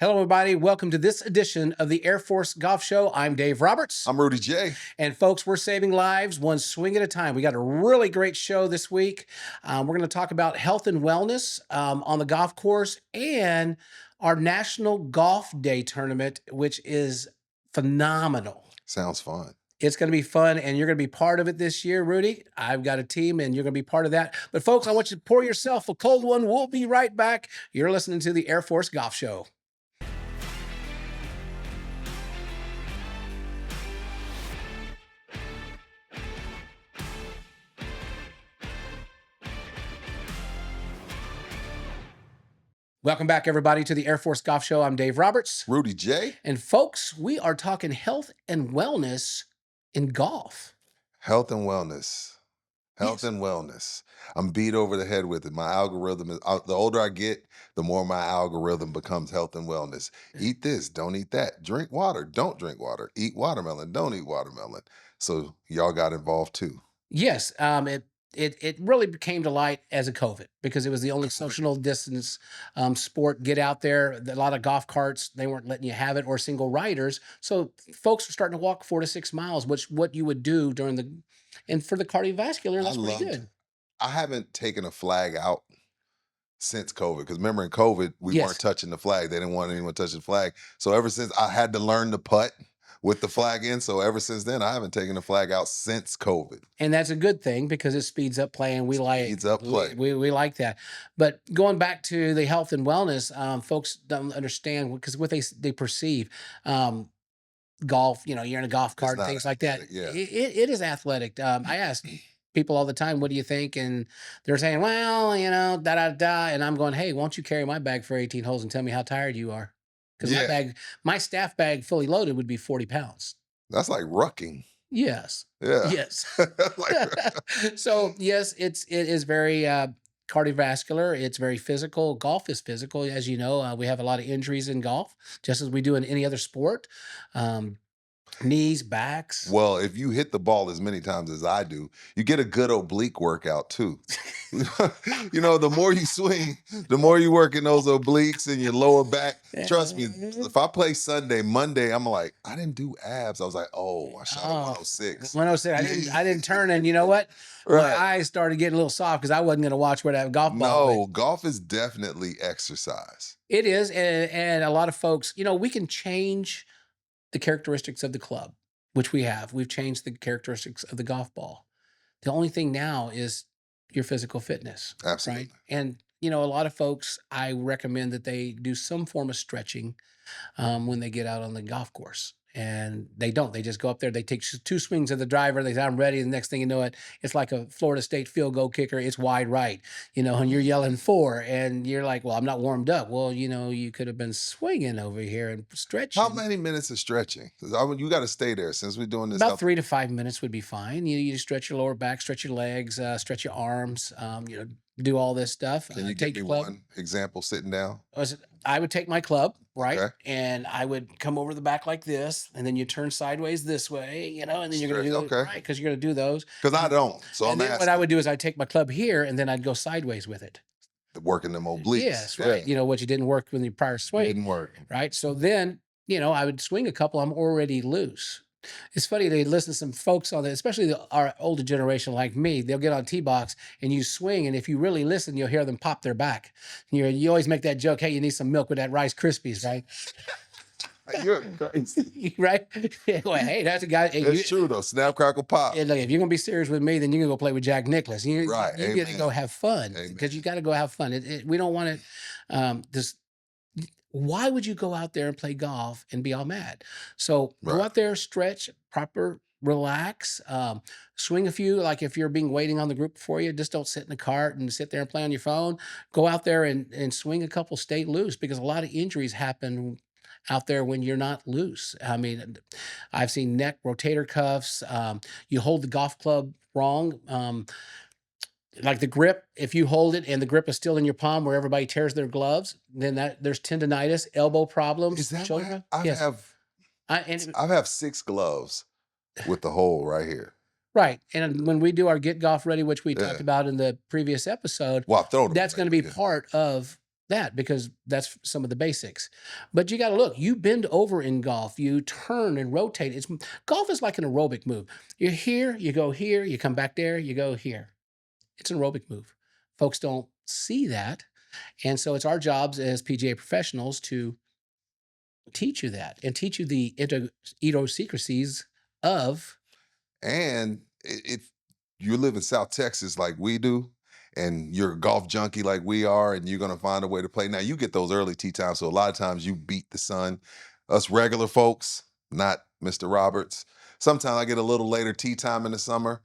Hello, everybody. Welcome to this edition of the Air Force Golf Show. I'm Dave Roberts. I'm Rudy J. And folks, we're saving lives one swing at a time. We got a really great show this week. We're going to talk about health and wellness on the golf course and our National Golf Day tournament, which is phenomenal. Sounds fun. It's going to be fun, and you're going to be part of it this year, Rudy. I've got a team, and you're going to be part of that. But folks, I want you to pour yourself a cold one. We'll be right back. You're listening to the Air Force Golf Show. Welcome back, everybody, to the Air Force Golf Show. I'm Dave Roberts. Rudy J. And folks, we are talking health and wellness in golf. Health and wellness. Health and wellness. I'm beat over the head with it. My algorithm is, the older I get, the more my algorithm becomes health and wellness. Eat this, don't eat that. Drink water, don't drink water. Eat watermelon, don't eat watermelon. So y'all got involved too. Yes, it really came to light as a COVID because it was the only social distance sport. Get out there. A lot of golf carts, they weren't letting you have it, or single riders. So folks were starting to walk 4 to 6 miles, which what you would do and for the cardiovascular, that's pretty good. I haven't taken a flag out since COVID, because remember in COVID, we weren't touching the flag. They didn't want anyone touching the flag. So ever since I had to learn to putt with the flag in. So ever since then, I haven't taken the flag out since COVID. And that's a good thing because it speeds up play, and we like that. But going back to the health and wellness, folks don't understand because what they perceive. Golf, you're in a golf cart, things like that. Yeah. It is athletic. I ask people all the time, what do you think? And they're saying, well, da da da. And I'm going, hey, won't you carry my bag for 18 holes and tell me how tired you are? Because my staff bag fully loaded would be 40 pounds. That's like rucking. Yes. Yeah. Yes. So yes, it is very cardiovascular. It's very physical. Golf is physical. As you know, we have a lot of injuries in golf, just as we do in any other sport. Knees, backs. Well, if you hit the ball as many times as I do, you get a good oblique workout too. The more you swing, the more you work in those obliques and your lower back. Trust me, if I play Sunday, Monday, I'm like, I didn't do abs. I was like, oh, I shot a 106. 106. I didn't turn, and you know what? Right. My eyes started getting a little soft because I wasn't going to watch where that golf ball went. No, golf is definitely exercise. It is, and a lot of folks, we can change the characteristics of the club, which we have. We've changed the characteristics of the golf ball. The only thing now is your physical fitness. Absolutely. Right? And, a lot of folks, I recommend that they do some form of stretching when they get out on the golf course. And they don't. They just go up there. They take 2 swings of the driver. They say, I'm ready. And the next thing you know, it's like a Florida State field goal kicker. It's wide right, and you're yelling 4. And you're like, well, I'm not warmed up. Well, you could have been swinging over here and stretching. How many minutes of stretching? You got to stay there since we're doing this. About 3 to 5 minutes would be fine. You stretch your lower back, stretch your legs, stretch your arms, do all this stuff. Can you give me one example sitting down? I would take my club, right? Okay. And I would come over the back like this, and then you turn sideways this way, and then you're going to do it, right? Because you're going to do those. Because I don't. So and then what I would do is I'd take my club here, and then I'd go sideways with it. Working them obliques. Yes, right. What you didn't work with the prior swing. Didn't work. Right? So then, I would swing a couple, I'm already loose. It's funny, they listen to some folks on that, especially our older generation like me. They'll get on T-box and you swing, and if you really listen, you'll hear them pop their back. You always make that joke, hey, you need some milk with that Rice Krispies, right? You're crazy. Right? Well, hey, that's a guy. That's true, though. Snap, crackle, pop. Look, if you're going to be serious with me, then you're going to go play with Jack Nicklaus. Right. You get to go have fun because you got to go have fun. We don't want it. Why would you go out there and play golf and be all mad? So go out there, stretch, relax, swing a few. Like if you're waiting on the group for you, just don't sit in the cart and sit there and play on your phone. Go out there and swing a couple, stay loose, because a lot of injuries happen out there when you're not loose. I mean, I've seen neck rotator cuffs. You hold the golf club wrong. Like the grip, if you hold it and the grip is still in your palm where everybody tears their gloves, then there's tendonitis, elbow problems. Is that shoulder? I have 6 gloves with the hole right here. Right. And when we do our Get Golf Ready, which we talked about in the previous episode, well, that's going to be part of that because that's some of the basics. But you got to look, you bend over in golf, you turn and rotate. Golf is like an aerobic move. You're here, you come back there, you go here. It's an aerobic move. Folks don't see that. And so it's our jobs as PGA professionals to teach you that and teach you the idiosyncrasies of. And if you live in South Texas like we do, and you're a golf junkie like we are, and you're going to find a way to play. Now, you get those early tee times. So a lot of times you beat the sun. Us regular folks, not Mr. Roberts. Sometimes I get a little later tee time in the summer.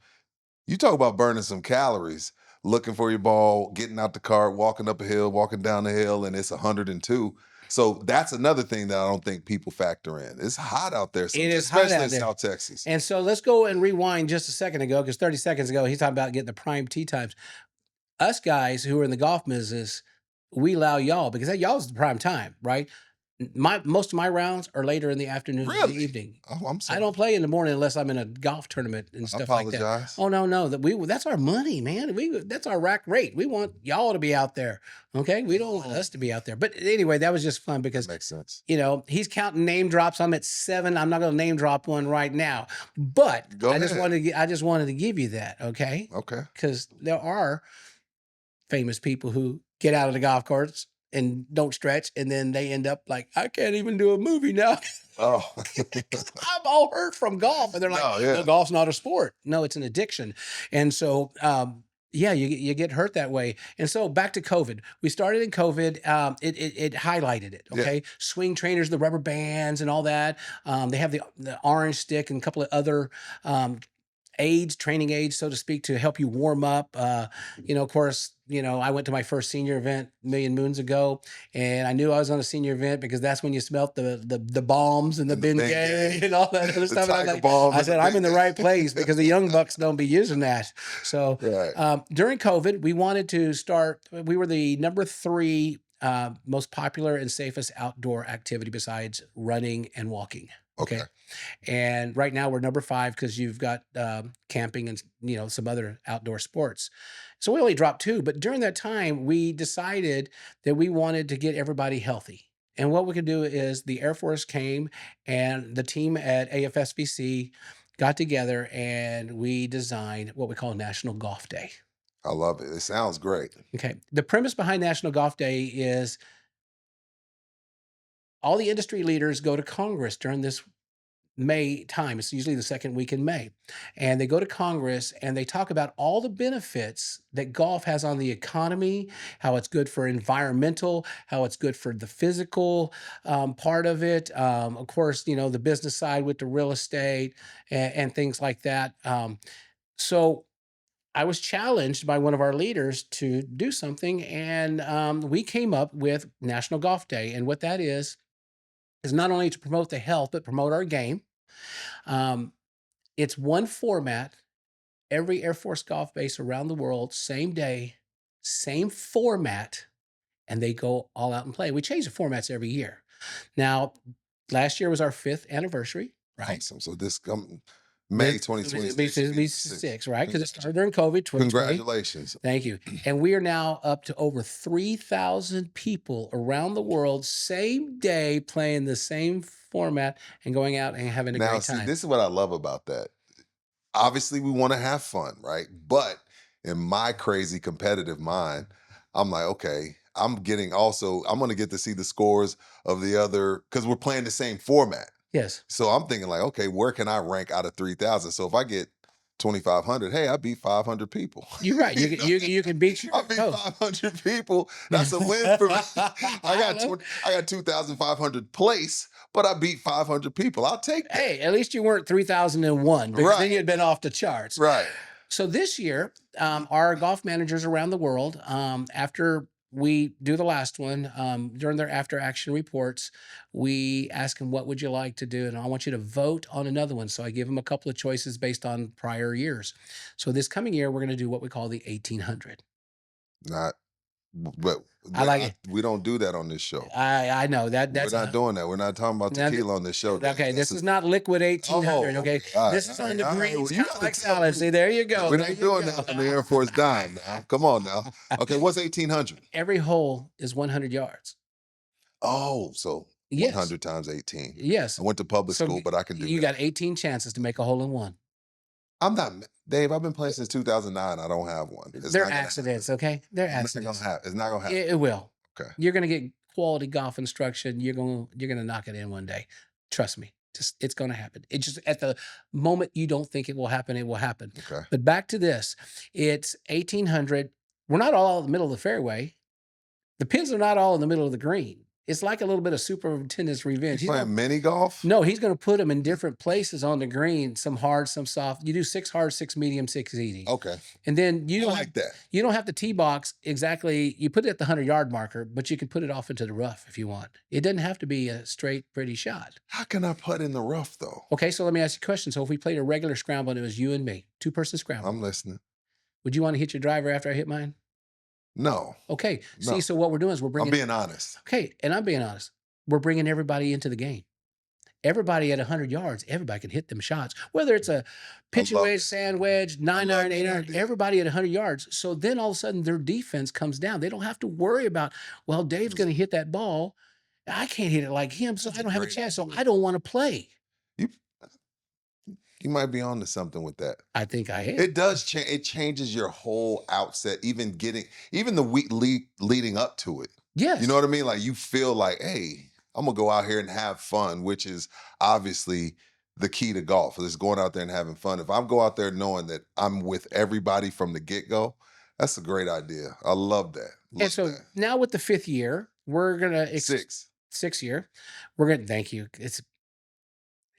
You talk about burning some calories, looking for your ball, getting out the cart, walking up a hill, walking down the hill, and it's 102. So that's another thing that I don't think people factor in. It's hot out there, It is hot especially out in there. South Texas. And so let's go and rewind just a second ago, because 30 seconds ago, he's talking about getting the prime tee times. Us guys who are in the golf business, we allow y'all because that y'all's the prime time, right? Most of my rounds are later in the afternoon or the Really? evening. Oh, I'm I sorry. don't play in the morning unless I'm in a golf tournament and I stuff like that. apologize. Oh no, that's our money, man. That's our rack rate. We want y'all to be out there. Okay. We don't want us to be out there. But anyway, that was just fun because Makes sense. he's counting name drops. I'm at 7. I'm not going to name drop one right now, but Go I just ahead. I just wanted to give you that. Okay. Okay. Because there are famous people who get out of the golf course and don't stretch, and then they end up like, I can't even do a movie now. Oh. I'm all hurt from golf, and they're like, No, no, yeah. golf's not a sport. No, it's an addiction. And so, yeah, you get hurt that way. And so back to COVID. We started in COVID. It highlighted it. Yeah. Okay, swing trainers, the rubber bands, and all that. They have the orange stick and a couple of other aids, training aids, so to speak, to help you warm up. Of course, I went to my first senior event a million moons ago, and I knew I was on a senior event because that's when you smelt the bombs and the And the Bengay Bengay, and all that other the stuff. And Tiger Balm, I and the said, I'm in the right Bengay. place because the young bucks don't be using that. So Right. during COVID, we wanted to start. We were the number 3 most popular and safest outdoor activity besides running and walking. Okay. Okay. And right now we're number 5 because you've got camping and some other outdoor sports. So we only dropped 2, but during that time we decided that we wanted to get everybody healthy. And what we could do is the Air Force came and the team at AFSBC got together and we designed what we call National Golf Day. I love it. It sounds great. Okay. The premise behind National Golf Day is all the industry leaders go to Congress during this May time. It's usually the second week in May. And they go to Congress and they talk about all the benefits that golf has on the economy, how it's good for environmental, how it's good for the physical part of it. Of course, the business side with the real estate and things like that. So I was challenged by one of our leaders to do something. And we came up with National Golf Day. And what that is not only to promote the health, but promote our game. Um, it's one format, every Air Force golf base around the world, same day, same format, and they go all out and play. We change the formats every year. Now, last year was our 5th anniversary, right? Awesome. So this May This it'll 2026 will it'll be be the 6th. 6, right? Because it started during COVID 2020. Congratulations. Thank you. And we are now up to over 3,000 people around the world, same day, playing the same format and going out and having a Now, great see, time. this is what I love about that. Obviously, we want to have fun, right? But in my crazy competitive mind, I'm like, okay, I'm going to get to see the scores of the other, because we're playing the same format. Yes. So I'm thinking like, okay, where can I rank out of 3,000? So if I get 2,500, hey, I beat 500 people. You're right. You know? You can beat your I beat oh. 500 people. That's a win for me. I got 2,500 place, but I beat 500 people. I'll take that. Hey, at least you weren't 3001 because then Right. you'd been off the charts. Right. So this year, our golf managers around the world, after we do the last one, during their after action reports, we ask them, what would you like to do? And I want you to vote on another one. So I give them a couple of choices based on prior years. So this coming year, we're going to do what we call the 1800. Not But I like it. we don't do that on this show. I know that We're that's not a doing that. We're not talking about now th- tequila on this show, Dave. okay. That's This a, is not liquid 1800. oh, Okay, okay. All right, this is all on right, the all right. Well, greens, you kind of got to like tell salad. me. See, there you go. We're There not you doing go. that on the Air Force Dime now. Come on now. Okay, what's 1800? Every hole is 100 yards. Oh, so Yes, 100 times 18. yes. I went to public So school, but I can do you that. got 18 chances to make a hole in one. I'm not, Dave. I've been playing since 2009. I don't have one. It's They're not gonna happen. accidents, okay? They're I'm not gonna accidents. happen. It's not gonna happen. It will. Okay. You're gonna get quality golf instruction. You're gonna knock it in one day. Trust me. Just it's gonna happen. It just at the moment you don't think it will happen, it will happen. Okay. But back to this. It's 1800. We're not all in the middle of the fairway. The pins are not all in the middle of the green. It's like a little bit of superintendent's You revenge. playing mini golf? No, he's going to put them in different places on the green, some hard, some soft. You do 6 hard, 6 medium, 6 easy. Okay. And then I like that. you don't have the tee box exactly. You put it at the 100-yard marker, but you can put it off into the rough if you want. It doesn't have to be a straight, pretty shot. How can I putt in the rough though? Okay, so let me ask you a question. So if we played a regular scramble and it was you and me, two-person scramble, I'm listening. would you want to hit your driver after I hit mine? No. Okay. No. See, so what we're doing is we're I'm bringing. being honest. Okay, and I'm being honest. We're bringing everybody into the game. Everybody at 100 yards, everybody can hit them shots. Whether it's a pitching love wedge, it. sand wedge, 9 iron, that 8 iron, idea. everybody at 100 yards. So then all of a sudden their defense comes down. They don't have to worry about, well, Dave's going to hit that ball. I can't hit it like him, so That's I a don't have a great chance. So idea. I don't want to play. You you might be on to something with that. I think I am. It does change. It changes your whole outset, even the week leading up to it. Yes. You know what I mean? Like you feel like, hey, I'm gonna go out here and have fun, which is obviously the key to golf. Is going out there and having fun. If I go out there knowing that I'm with everybody from the get go, that's a great idea. I love that. And Love so that. now with the 5th year, we're going to 6. 6th year. We're going to thank you.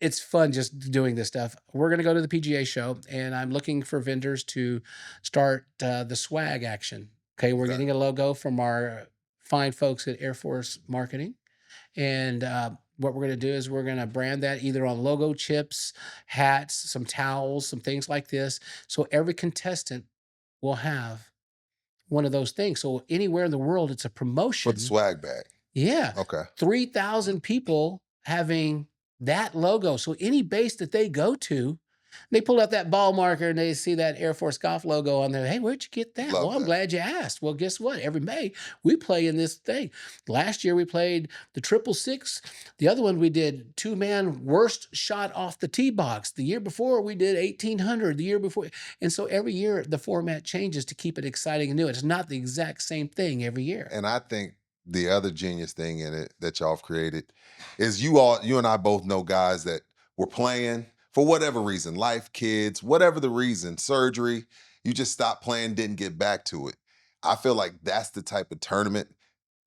It's fun just doing this stuff. We're going to go to the PGA show, and I'm looking for vendors to start the swag action. Okay, we're Okay. getting a logo from our fine folks at Air Force Marketing, and what we're going to do is we're going to brand that either on logo chips, hats, some towels, some things like this. So every contestant will have one of those things. So anywhere in the world, it's a For promotion. the swag bag. Yeah. Okay. 3,000 people having that logo. So any base that they go to, they pull out that ball marker and they see that Air Force Golf logo on there. Hey, where'd you get that? Love Well, I'm that. glad you asked. Well, guess what? Every May we play in this thing. Last year we played the 666. The other one we did 2-man worst shot off the tee box. The year before we did 1800. The year before, and so every year the format changes to keep it exciting and new. It's not the exact same thing every year. And I think the other genius thing in it that y'all have created is you and I both know guys that were playing for whatever reason, life, kids, whatever the reason, surgery, you just stopped playing, didn't get back to it. I feel like that's the type of tournament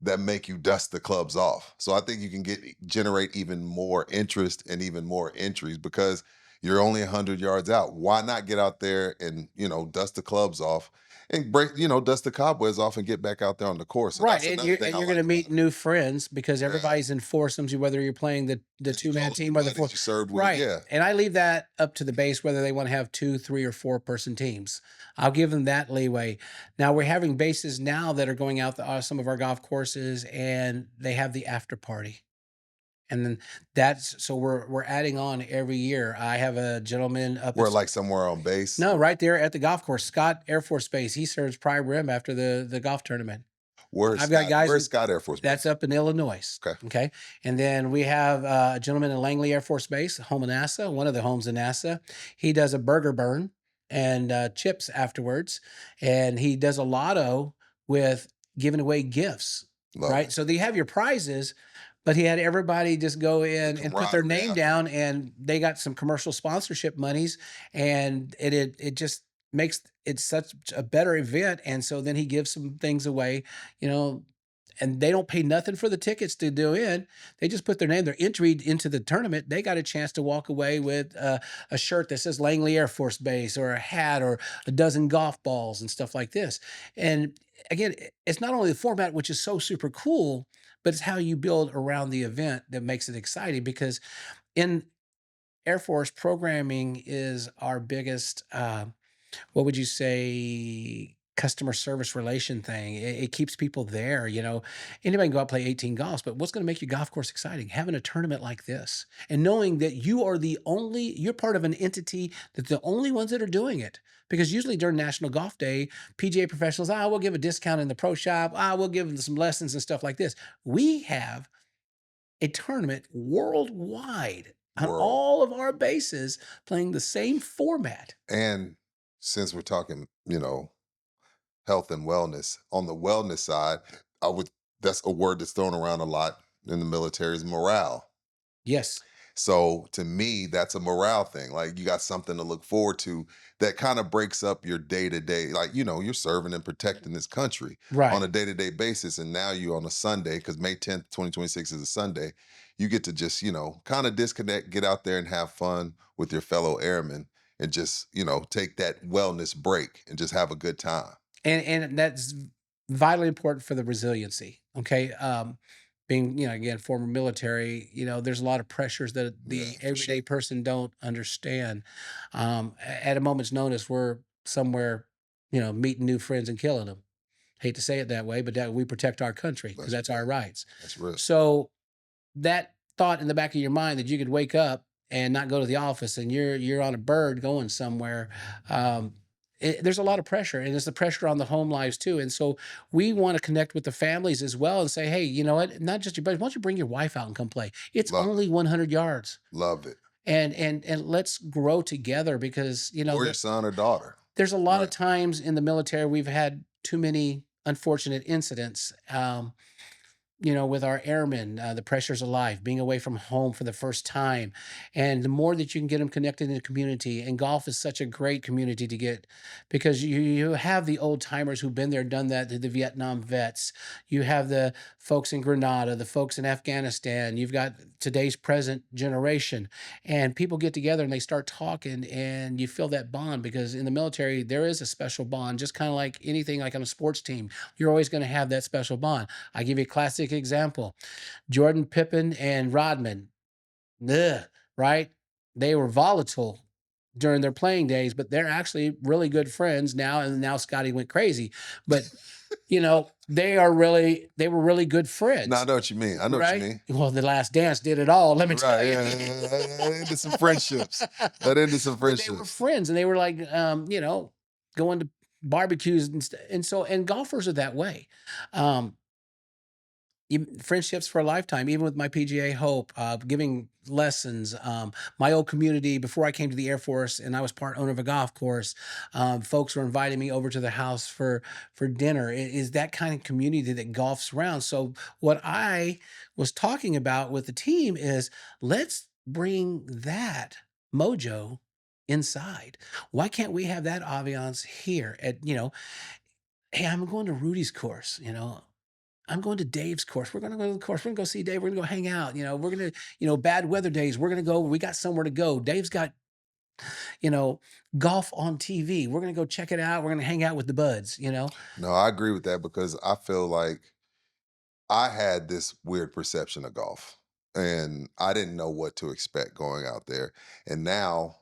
that make you dust the clubs off. So I think you can generate even more interest and even more entries because you're only 100 yards out. Why not get out there and, dust the clubs off and dust the cobwebs off and get back out there on the course. So Right, that's and another you're thing I going like to about meet it. new friends because Yeah. everybody's in foursomes. Whether you're playing the That you 2-man close team with or the buddies 4, you served with, right? yeah. And I leave that up to the base whether they want to have 2, 3, or 4-person teams. I'll give them that leeway. Now we're having bases now that are going out some of our golf courses, and they have the after party. And then so we're adding on every year. I have a gentleman up We're like somewhere on base. no, right there at the golf course, Scott Air Force Base. He serves prime rim after the golf tournament. I've got guys. Where's Scott Air Force Base? That's up in Illinois. Okay. Okay. And then we have a gentleman in Langley Air Force Base, home of NASA, one of the homes of NASA. He does a burger burn and chips afterwards. And he does a lotto with giving away gifts. Love right. it. So you have your prizes, but he had everybody just go in and put their Camaraderie name after. down, and they got some commercial sponsorship monies, and it just makes it such a better event. And so then he gives some things away, you know, and they don't pay nothing for the tickets to do in. They just put their name, they're entered into the tournament. They got a chance to walk away with a shirt that says Langley Air Force Base, or a hat, or a dozen golf balls and stuff like this. And again, it's not only the format, which is so super cool, but it's how you build around the event that makes it exciting. Because in Air Force, programming is our biggest, what would you say, customer service relation thing. It keeps people there. Anybody can go out and play 18 golfs, but what's going to make your golf course exciting? Having a tournament like this and knowing that you're part of an entity that's the only ones that are doing it. Because usually during National Golf Day, PGA professionals, we'll give a discount in the pro shop. We'll give them some lessons and stuff like this. We have a tournament worldwide on World. all of our bases playing the same format. And since we're talking, health and wellness, on the wellness side, I would that's a word that's thrown around a lot in the military is morale. Yes. So to me, that's a morale thing. Like you got something to look forward to that kind of breaks up your day to day. Like, you're serving and protecting this country on Right. a day to day basis. And now you on a Sunday, because May 10th, 2026 is a Sunday, you get to just, kind of disconnect, get out there and have fun with your fellow airmen and just, take that wellness break and just have a good time. And that's vitally important for the resiliency. Okay. Being, again, former military, there's a lot of pressures that Yeah, the for sure. everyday person don't understand. At a moment's notice, we're somewhere, meeting new friends and killing them. Hate to say it that way, but that we protect our country because That's that's our rights. that's real. So that thought in the back of your mind that you could wake up and not go to the office and you're on a bird going somewhere. um, there's a lot of pressure, and there's the pressure on the home lives too. And so we want to connect with the families as well and say, hey, you know what, not just your buddy, why don't you bring your wife out and come play? It's Love it. only 100 yards. Love it. And let's grow together, because Or your son or daughter. there's a lot of Right. times in the military we've had too many unfortunate incidents. With our airmen, the pressures of life, being away from home for the first time. And the more that you can get them connected in the community, and golf is such a great community to get, because you have the old timers who've been there, done that, the Vietnam vets. You have the folks in Grenada, the folks in Afghanistan. You've got today's present generation. And people get together and they start talking, and you feel that bond, because in the military, there is a special bond, just kind of like anything, like on a sports team. You're always going to have that special bond. I give you a classic example. Jordan, Pippen, and Rodman. Ugh, right? They were volatile during their playing days, but they're actually really good friends now. And now Scotty went crazy. But they were really good No, I friends. know what you mean. I know what you Right? mean. Well, The Last Dance did it all, let me tell Right. you. Yeah. That ended some friendships. That ended some But they were friendships. friends, and they were like, going to barbecues and golfers are that way. Um, Friendships for a lifetime, even with my PGA Hope, giving lessons. My old community, before I came to the Air Force and I was part owner of a golf course, folks were inviting me over to the house for dinner. It is that kind of community that golf's around. So what I was talking about with the team is, let's bring that mojo inside. Why can't we have that ambiance here hey, I'm going to Rudy's course, I'm going to Dave's course. We're going to go to the course. We're going to go see Dave. We're going to go hang out. We're going to, bad weather days. We're going to go. We got somewhere to go. Dave's got, you know, golf on TV. We're going to go check it out. We're going to hang out with the buds. No, I agree with that because I feel like I had this weird perception of golf and I didn't know what to expect going out there. And now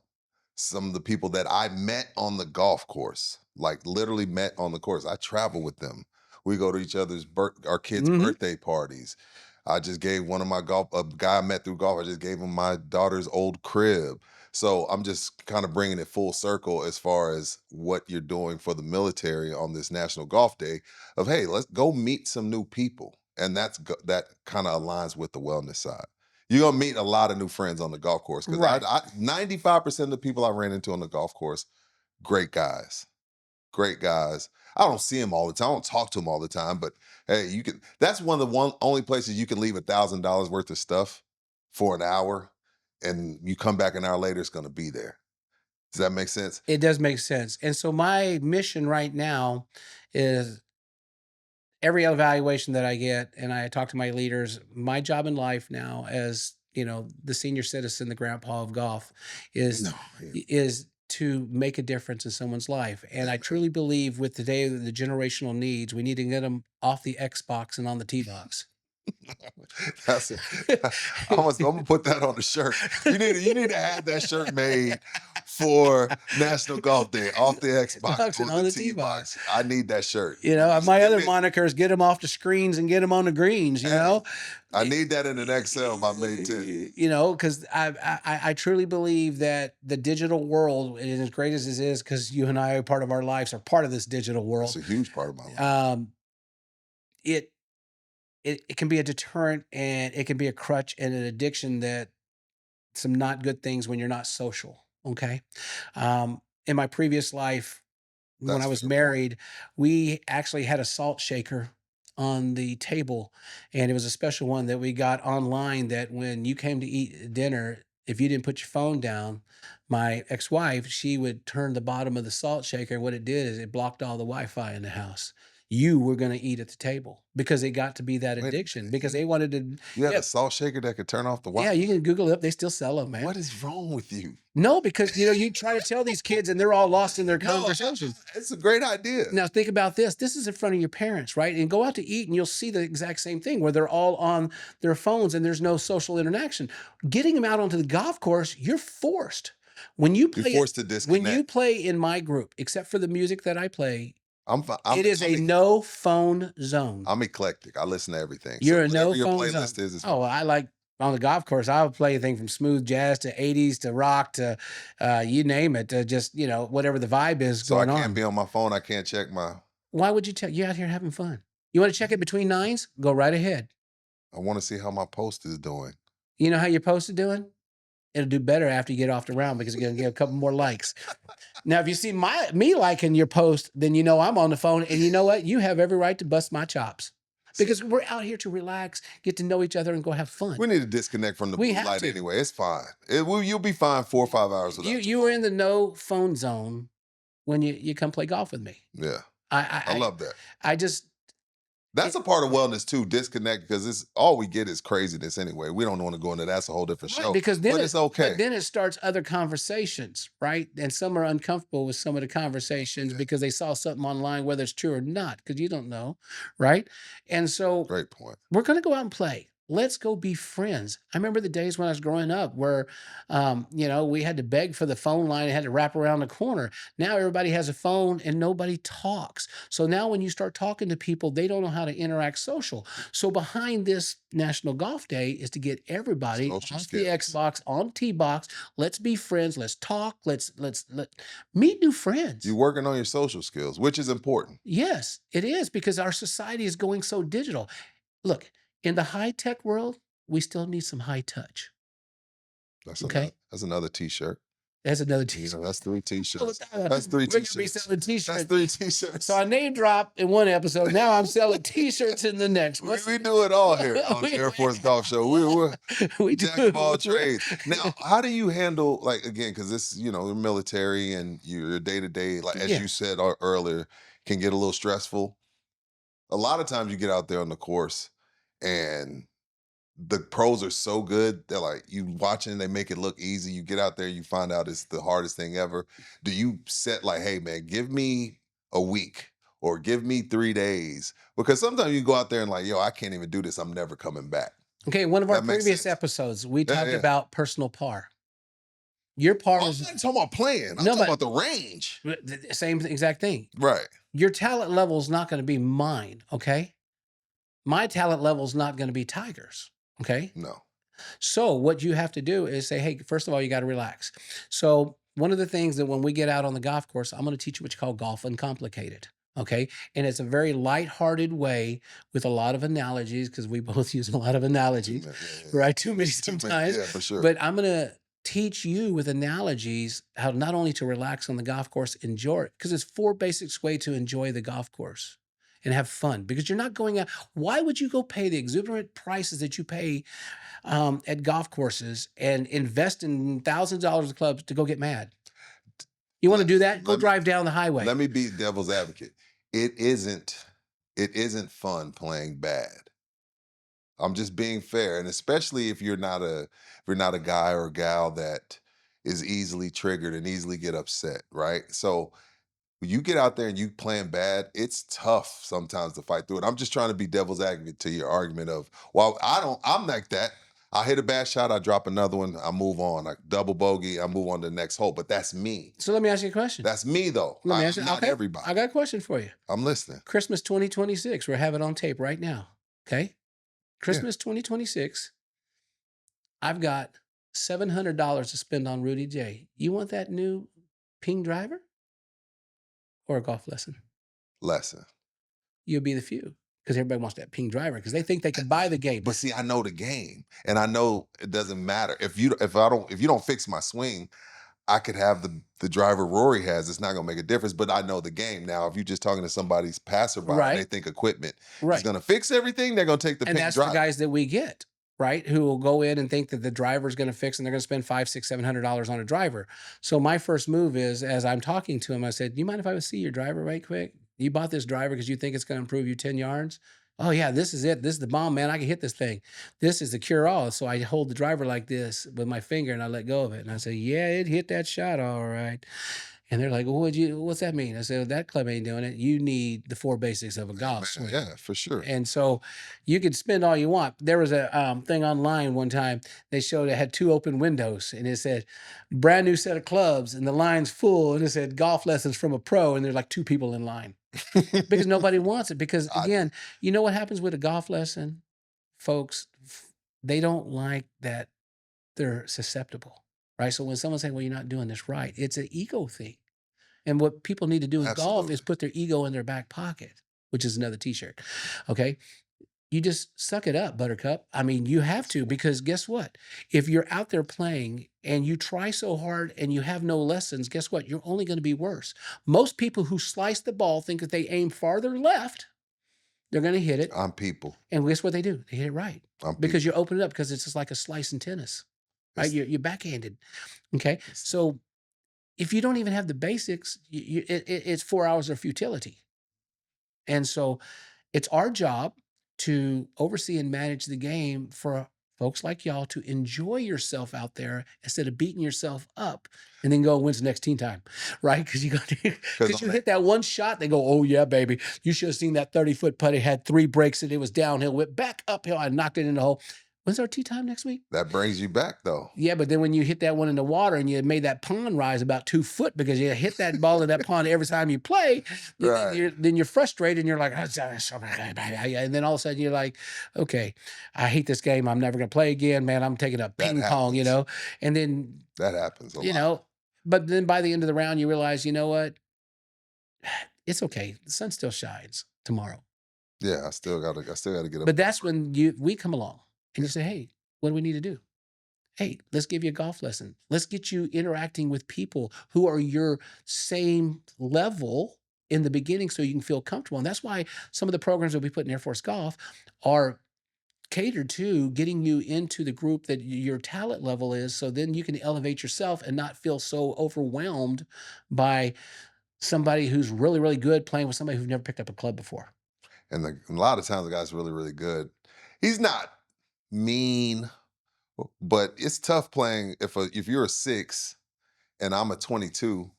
some of the people that I met on the golf course, like literally met on the course, I travel with them. We go to each other's our kids' Hmm. birthday parties. I just gave one of my a guy I met through golf. I just gave him my daughter's old crib. So I'm just kind of bringing it full circle as far as what you're doing for the military on this National Golf Day. Of hey, let's go meet some new people, and that kind of aligns with the wellness side. You're gonna meet a lot of new friends on the golf course because Right. 95% of the people I ran into on the golf course, great guys, great guys. I don't see them all the time. I don't talk to them all the time, but hey, you can. That's one of the only places you can leave $1,000 worth of stuff for an hour, and you come back an hour later, it's gonna be there. Does that make sense? It does make sense. And so my mission right now is, every evaluation that I get, and I talk to my leaders, my job in life now as, the senior citizen, the grandpa of golf, is No, yeah, is to make a difference in someone's life. And I truly believe with today the generational needs, we need to get them off the Xbox and on the T box. that's it. I'm gonna put that on the shirt. You need to have that shirt made for National Golf Day off the Xbox And on on the the tee tee box. box. I need that shirt. You know, my Give other me- moniker is get them off the screens and get them on the greens, you Hey, know? I need that in an Excel by May 10th. You know, because I truly believe that the digital world, and as great as it is, because you and I are part of our lives are part of this digital It's world, a huge part of my life. um, it, it can be a deterrent and it can be a crutch and an addiction that some not good things when you're not social. Okay. In my previous life, when That's I a was fair point. married, we actually had a salt shaker on the table, and it was a special one that we got online that when you came to eat dinner, if you didn't put your phone down, my ex-wife, she would turn the bottom of the salt shaker. What it did is it blocked all the Wi-Fi in the house. You were going to eat at the table because it got to be that Wait a addiction minute. because they wanted to. You had Yeah, a salt shaker that could turn off the yeah, Wi-Fi? you can Google it up. They still sell them, man. What is wrong with you? No, because you know, you try to tell these kids and they're all lost in their No, conversations. it's a great idea. Now think about this. This is in front of your parents, right? And go out to eat and you'll see the exact same thing where they're all on their phones and there's no social interaction. Getting them out onto the golf course, you're forced. When you You're play forced to when you disconnect. play in my group, except for the music that I play, I'm, fi- it is a no phone zone. I'm eclectic. I listen to everything. So You're a no whatever your phone zone. playlist is Oh, fine. I like on the golf course. I would play anything from smooth jazz to 80s to rock to you name it. To just you know whatever the vibe is So I going can't on. be on my phone. I can't check my. Why would you tell? You're out here having fun. You want to check it between nines? Go right ahead. I want to see how my post is doing. You know how your post is doing? It'll do better after you get off the round because you're gonna get a couple more likes. Now, if you see me liking your post, then you know I'm on the phone, and you know what? You have every right to bust my chops because we're out here to relax, get to know each other, and go have fun. We need to disconnect from the We blue have light to. anyway. It's fine. You'll be fine 4 or 5 hours without You your were phone. in the no phone zone when you come play golf with me. Yeah, I I love that. I just That's it, a part of wellness too. Disconnect because it's all we get is craziness anyway. We don't want to go into that's a whole different right show. because then But it it's okay. but then it starts other conversations, right? And some are uncomfortable with some of the conversations Yeah, because they saw something online, whether it's true or not, because you don't know, right? And so great point. we're going to go out and play. Let's go be friends. I remember the days when I was growing up where, you know, we had to beg for the phone line and had to wrap around the corner. Now everybody has a phone and nobody talks. So now when you start talking to people, they don't know how to interact social. So behind this National Golf Day is to get everybody Social off the skills. Xbox on the tee box. Let's be friends. Let's talk. Let meet new friends. You're working on your social skills, which is important. Yes, it is because our society is going so digital. Look, in the high tech world, we still need some high touch. Okay. That's another t-shirt. That's another You t-shirt. know, that's 3 All the t-shirts. time. That's 3 We're going to be t-shirts. selling That's t-shirts. 3 t-shirts. So I name dropped in one episode. Now I'm selling t-shirts in the next. We do it all here on the Air Force Golf Show. We're we jack do. of all trades. Now, how do you handle like again? Because this, the military and your day to day, like as Yeah. you said earlier, can get a little stressful. A lot of times you get out there on the course, and the pros are so good. They're like you watching, they make it look easy. You get out there, you find out it's the hardest thing ever. Do you set like, hey man, give me a week or give me 3 days? Because sometimes you go out there and like, yo, I can't even do this. I'm never coming back. Okay. One of our That makes previous sense. episodes, we Yeah, talked yeah. about personal par. Your par I'm is not talking about playing. I'm no, talking but about the range. the same exact thing. Right. Your talent level is not going to be mine. Okay. My talent level is not going to be Tiger's. Okay. No. So what you have to do is say, hey, first of all, you got to relax. So one of the things that when we get out on the golf course, I'm going to teach you what you call golf uncomplicated. Okay. And it's a very lighthearted way with a lot of analogies because we both use a lot of Too analogies, many, right? Too many Too many. sometimes. Yeah, for sure. But I'm going to teach you with analogies how not only to relax on the golf course, enjoy it, because it's 4 basic ways to enjoy the golf course and have fun because you're not going out. Why would you go pay the exuberant prices that you pay at golf courses and invest in thousands of dollars of clubs to go get mad? You want to do that? Go let me- drive down the highway. Let me be devil's advocate. It isn't fun playing bad. I'm just being fair, and especially if you're not a guy or a gal that is easily triggered and easily get upset, right? So when you get out there and you playing bad, it's tough sometimes to fight through it. I'm just trying to be devil's advocate to your argument of, well, I'm like that. I hit a bad shot, I drop another one, I move on. I double bogey, I move on to the next hole. But that's me. So let me ask you a question. That's me though. Let me ask you. I'm not Okay, everybody. I got a question for you. I'm listening. Christmas 2026. We're having it on tape right now. Okay, Yeah. Christmas 2026. I've got $700 to spend on Rudy J. You want that new ping driver or a golf lesson? Lesson. You'll be the few because everybody wants that ping driver because they think they can buy the game. But see, I know the game, and I know it doesn't matter if you don't fix my swing. I could have the driver Rory has. It's not gonna make a difference, but I know the game. Now, if you're just talking to somebody's passerby and they Right, think equipment is right. gonna fix everything, they're gonna take the And pink that's the driver. guys that we get, right? Who will go in and think that the driver's going to fix, and they're going to spend $500, $600, $700 on a driver. So my first move is, as I'm talking to him, I said, "Do you mind if I would see your driver right quick? You bought this driver because you think it's going to improve you 10 yards? Oh yeah, this is it. This is the bomb, man. I can hit this thing. This is the cure all." So I hold the driver like this with my finger and I let go of it. And I say, "Yeah, it hit that shot all right." And they're like, "Well, what's that mean?" I said, "That club ain't doing it. You need the 4 basics of a golf swing." Yeah, for sure. And so you could spend all you want. There was a thing online one time. They showed it had 2 open windows, and it said brand new set of clubs, and the line's full, and it said golf lessons from a pro, and there's like 2 people in line because nobody wants it. Because again, you know what happens with a golf lesson, folks? They don't like that they're susceptible, right? So when someone's saying, "Well, you're not doing this right," it's an ego thing. And what people need to do in golf is Absolutely. put their ego in their back pocket, which is another t-shirt. Okay. You just suck it up, buttercup. I mean, you have to, because guess what? If you're out there playing and you try so hard and you have no lessons, guess what? You're only going to be worse. Most people who slice the ball think if they aim farther left, they're going to hit it. I'm people. And guess what they do? They hit it right. I'm Because people. you open it up, because it's just like a slice in tennis, right? It's, You're backhanded. Okay. So if you don't even have the basics, it's 4 hours of futility. And so it's our job to oversee and manage the game for folks like y'all to enjoy yourself out there instead of beating yourself up and then go, "When's the next team time?" Right? Because you got to, because you hit that one shot, they go, "Oh yeah, baby, you should have seen that 30-foot putt. It had 3 breaks and it was downhill, went back uphill. I knocked it in the hole." When's our tee time next week? that brings you back though. Yeah, but then when you hit that one in the water and you made that pond rise about 2 foot because you hit that ball in that pond every time you play, Right. then you're frustrated and you're like, and then all of a sudden you're like, "Okay, I hate this game. I'm never going to play again, man. I'm taking up That ping pong," happens. and then, That happens a you lot. know, but then by the end of the round, you realize, you know what? It's okay. The sun still shines tomorrow. Yeah, I still gotta get up. But that's when we come along and you say, "Hey, what do we need to do? Hey, let's give you a golf lesson. Let's get you interacting with people who are your same level in the beginning so you can feel comfortable." And that's why some of the programs that we put in Air Force Golf are catered to getting you into the group that your talent level is. So then you can elevate yourself and not feel so overwhelmed by somebody who's really, really good playing with somebody who's never picked up a club before. And a lot of times the guy's really, really good. He's not mean, but it's tough playing if you're a 6 and I'm a 22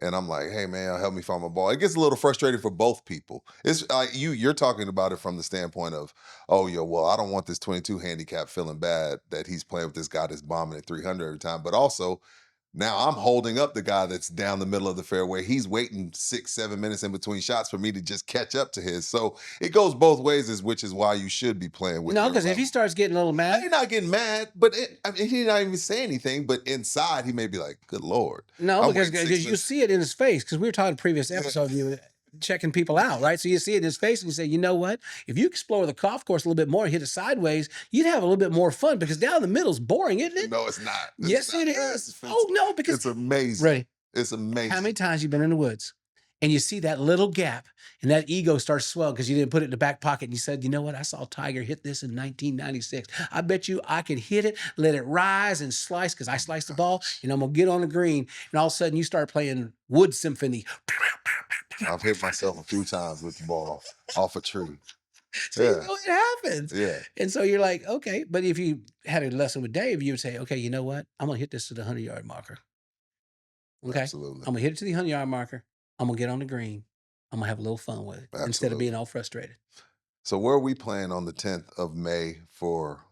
and I'm like, "Hey man, help me find my ball." It gets a little frustrating for both people. It's like you're talking about it from the standpoint of, "Oh yeah, well, I don't want this 22 handicap feeling bad that he's playing with this guy that's bombing at 300 every time." But also, now I'm holding up the guy that's down the middle of the fairway. He's waiting 6, 7 minutes in between shots for me to just catch up to his. So it goes both ways, which is why you should be playing with No, your because if he level. starts getting a little mad, He's not getting mad, but I mean, he did not even say anything. But inside, he may be like, "Good Lord, no, I'm because waiting 6 you minutes." see it in his face. Because we were talking previous Yeah, episode, you were checking people out, right? So you see it in his face, and you say, "You know what? If you explore the golf course a little bit more and hit it sideways, you'd have a little bit more fun because down the middle's boring, isn't it?" no, it's not. It's Yes, not. it is. Oh no, because It's amazing. Ready? It's How many amazing. times you been in the woods and you see that little gap and that ego starts swelling because you didn't put it in the back pocket and you said, "You know what? I saw Tiger hit this in 1996. I bet you I could hit it, let it rise and slice because I sliced the ball and I'm gonna get on the green." And all of a sudden you start playing Wood Symphony. I've hit myself a few times with the ball off a tree. So you Yeah, know it happens. yeah, And so you're like, okay. But if you had a lesson with Dave, you would say, "Okay, you know what? I'm gonna hit this to the 100-yard marker. Okay. absolutely, I'm gonna hit it to the 100-yard marker. I'm gonna get on the green. I'm gonna have a little fun with it instead of absolutely. being all frustrated." So where are we playing on the 10th of May for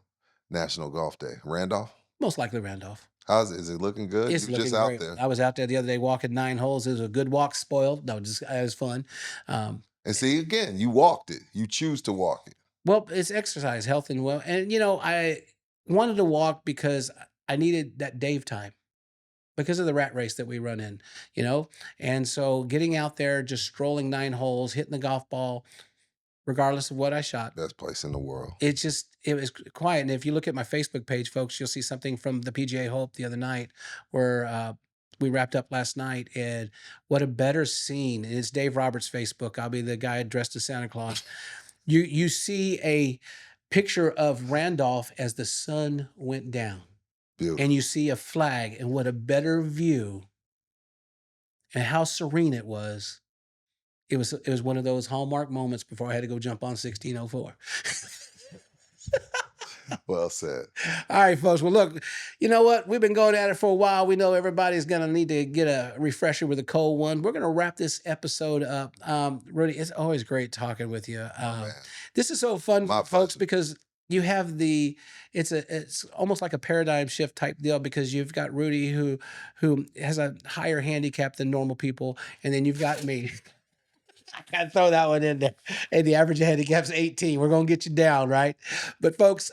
National Golf Day? Randolph? Most likely Randolph. Is it looking good? You It's were just looking out great. there. I was out there the other day walking 9 holes. It was a good walk, spoiled. No, just it was fun. Um, And see, again, you walked it. You choose to walk it. well, it's exercise, health, and well. And I wanted to walk because I needed that Dave time because of the rat race that we run in, you know. And so getting out there, just strolling 9 holes, hitting the golf ball, regardless of what I shot. Best place in the world. It was quiet. And if you look at my Facebook page, folks, you'll see something from the PGA Hope the other night where we wrapped up last night. And what a better scene. And it's Dave Roberts' Facebook. I'll be the guy dressed as Santa Claus. You see a picture of Randolph as the sun went down. Beautiful. And you see a flag, and what a better view and how serene it was. It was one of those hallmark moments before I had to go jump on 1604. Well said. All right, folks. Well, look, you know what? We've been going at it for a while. We know everybody's going to need to get a refresher with a cold one. We're going to wrap this episode up. Rudy, it's always great talking with you. Man, This is so fun, my folks, pleasure. because you have it's almost like a paradigm shift type deal because you've got Rudy who has a higher handicap than normal people, and then you've got me. I gotta throw that one in there. Hey, the average handicap's 18. We're gonna get you down, right? But folks,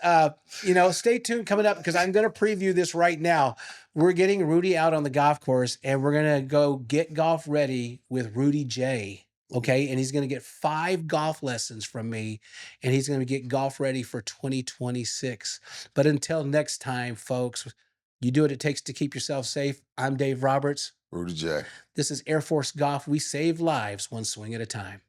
stay tuned coming up because I'm gonna preview this right now. We're getting Rudy out on the golf course, and we're gonna go get golf ready with Rudy J. Okay, and he's gonna get 5 golf lessons from me, and he's gonna get golf ready for 2026. But until next time, folks, you do what it takes to keep yourself safe. I'm Dave Roberts. Rudy J. This is Air Force Golf. We save lives one swing at a time.